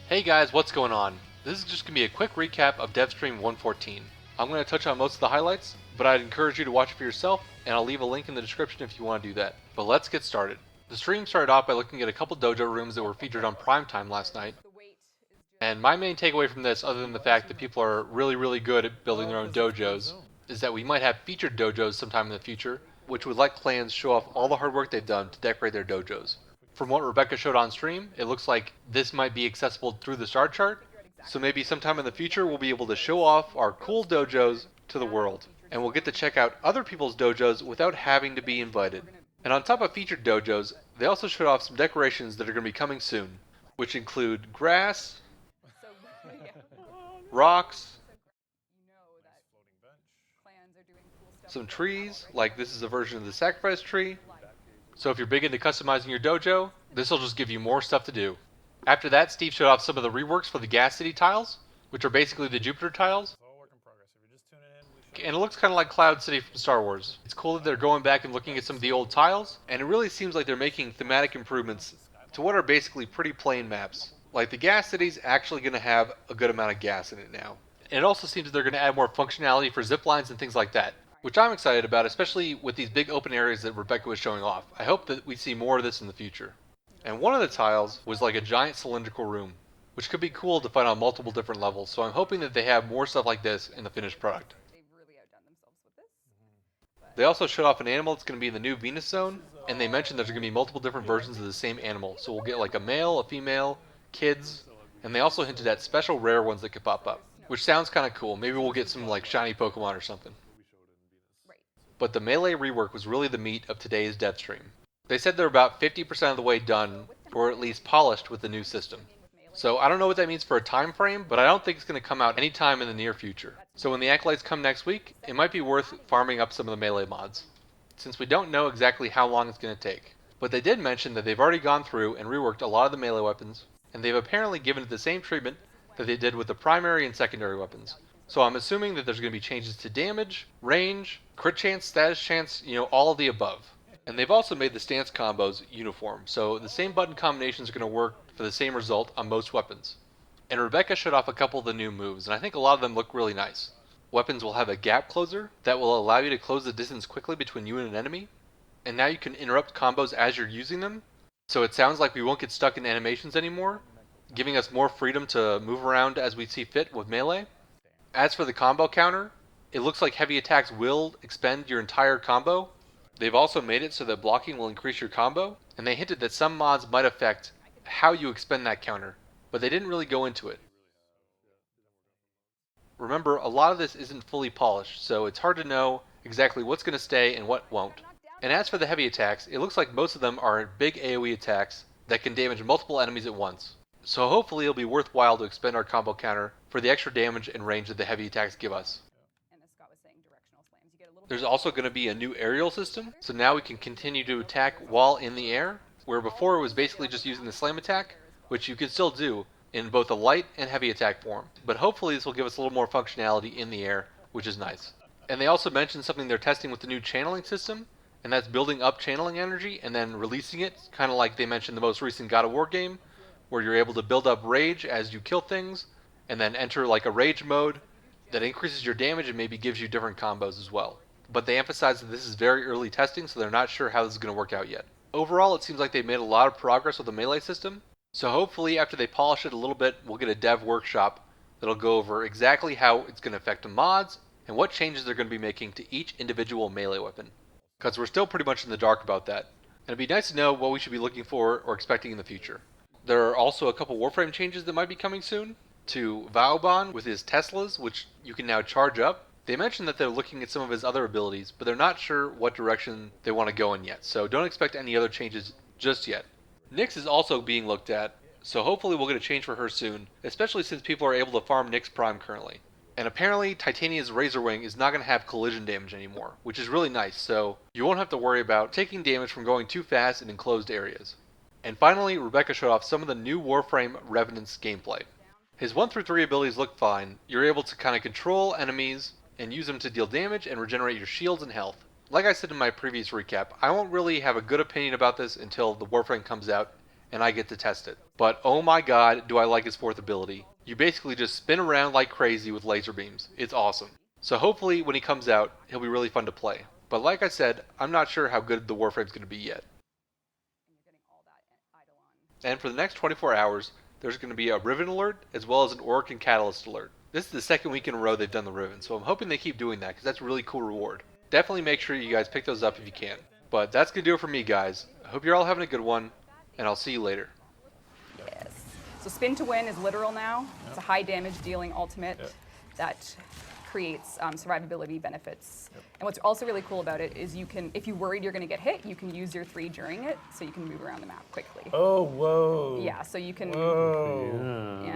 Hey guys, what's going on? This is just going to be a quick recap of Devstream 114. I'm going to touch on most of the highlights, but I'd encourage you to watch it for yourself, and I'll leave a link in the description if you want to do that. But let's get started. The stream started off by looking at a couple dojo rooms that were featured on Primetime last night, and my main takeaway from this, other than the fact that people are really good at building their own dojos, is that we might have featured dojos sometime in the future, which would let clans show off all the hard work they've done to decorate their dojos. From what Rebecca showed on stream, it looks like this might be accessible through the star chart, so maybe sometime in the future we'll be able to show off our cool dojos to the world, and we'll get to check out other people's dojos without having to be invited. And on top of featured dojos, they also showed off some decorations that are going to be coming soon, which include grass, rocks, some trees, like this is a version of the sacrifice tree. So if you're big into customizing your dojo, this will just give you more stuff to do. After that, Steve showed off some of the reworks for the Gas City tiles, which are basically the Jupiter tiles. And it looks kind of like Cloud City from Star Wars. It's cool that they're going back and looking at some of the old tiles, and it really seems like they're making thematic improvements to what are basically pretty plain maps. Like the Gas City's actually going to have a good amount of gas in it now. And it also seems that they're going to add more functionality for zip lines and things like that, which I'm excited about, especially with these big open areas that Rebecca was showing off. I hope that we see more of this in the future. And one of the tiles was like a giant cylindrical room, which could be cool to find on multiple different levels, so I'm hoping that they have more stuff like this in the finished product. They also showed off an animal that's going to be in the new Venus zone, and they mentioned there's going to be multiple different versions of the same animal, so we'll get like a male, a female, kids, and they also hinted at special rare ones that could pop up, which sounds kind of cool. Maybe we'll get some like shiny Pokemon or something. But the melee rework was really the meat of today's Devstream. They said they're about 50% of the way done, or at least polished with the new system. So I don't know what that means for a time frame, but I don't think it's going to come out anytime in the near future. So when the Acolytes come next week, it might be worth farming up some of the melee mods, since we don't know exactly how long it's going to take. But they did mention that they've already gone through and reworked a lot of the melee weapons, and they've apparently given it the same treatment that they did with the primary and secondary weapons. So I'm assuming that there's going to be changes to damage, range, crit chance, status chance, all of the above. And they've also made the stance combos uniform, so the same button combinations are going to work for the same result on most weapons. And Rebecca showed off a couple of the new moves, and I think a lot of them look really nice. Weapons will have a gap closer that will allow you to close the distance quickly between you and an enemy, and now you can interrupt combos as you're using them, so it sounds like we won't get stuck in animations anymore, giving us more freedom to move around as we see fit with melee. As for the combo counter, it looks like heavy attacks will expend your entire combo. They've also made it so that blocking will increase your combo, and they hinted that some mods might affect how you expend that counter, but they didn't really go into it. Remember, a lot of this isn't fully polished, so it's hard to know exactly what's going to stay and what won't. And as for the heavy attacks, it looks like most of them are big AoE attacks that can damage multiple enemies at once. So hopefully it'll be worthwhile to expend our combo counter for the extra damage and range that the heavy attacks give us. There's also going to be a new aerial system, so now we can continue to attack while in the air, where before it was basically just using the slam attack, which you can still do in both a light and heavy attack form. But hopefully this will give us a little more functionality in the air, which is nice. And they also mentioned something they're testing with the new channeling system, and that's building up channeling energy and then releasing it, kind of like they mentioned the most recent God of War game, where you're able to build up rage as you kill things, and then enter like a rage mode that increases your damage and maybe gives you different combos as well. But they emphasize that this is very early testing, so they're not sure how this is going to work out yet. Overall, it seems like they've made a lot of progress with the melee system, so hopefully after they polish it a little bit, we'll get a dev workshop that'll go over exactly how it's going to affect the mods and what changes they're going to be making to each individual melee weapon. Because we're still pretty much in the dark about that, and it'd be nice to know what we should be looking for or expecting in the future. There are also a couple Warframe changes that might be coming soon, to Vauban with his Teslas, which you can now charge up. They mentioned that they're looking at some of his other abilities, but they're not sure what direction they want to go in yet, so don't expect any other changes just yet. Nyx is also being looked at, so hopefully we'll get a change for her soon, especially since people are able to farm Nyx Prime currently. And apparently Titania's Razor Wing is not going to have collision damage anymore, which is really nice, so you won't have to worry about taking damage from going too fast in enclosed areas. And finally, Rebecca showed off some of the new Warframe Revenant's gameplay. His 1 through 3 abilities look fine. You're able to kind of control enemies and use them to deal damage and regenerate your shields and health. Like I said in my previous recap, I won't really have a good opinion about this until the Warframe comes out and I get to test it. But oh my god, do I like his fourth ability. You basically just spin around like crazy with laser beams. It's awesome. So hopefully when he comes out, he'll be really fun to play. But like I said, I'm not sure how good the Warframe's going to be yet. And for the next 24 hours, there's going to be a Riven alert as well as an Orc and Catalyst alert. This is the second week in a row they've done the Riven, so I'm hoping they keep doing that because that's a really cool reward. Definitely make sure you guys pick those up if you can. But that's going to do it for me, guys. I hope you're all having a good one, and I'll see you later. Yes. So spin to win is literal now. It's a high damage dealing ultimate that creates survivability benefits. And what's also really cool about it is you can, if you're worried you're going to get hit, you can use your 3 during it, so you can move around the map quickly. Oh, whoa. Yeah, so you can. Whoa. Yeah.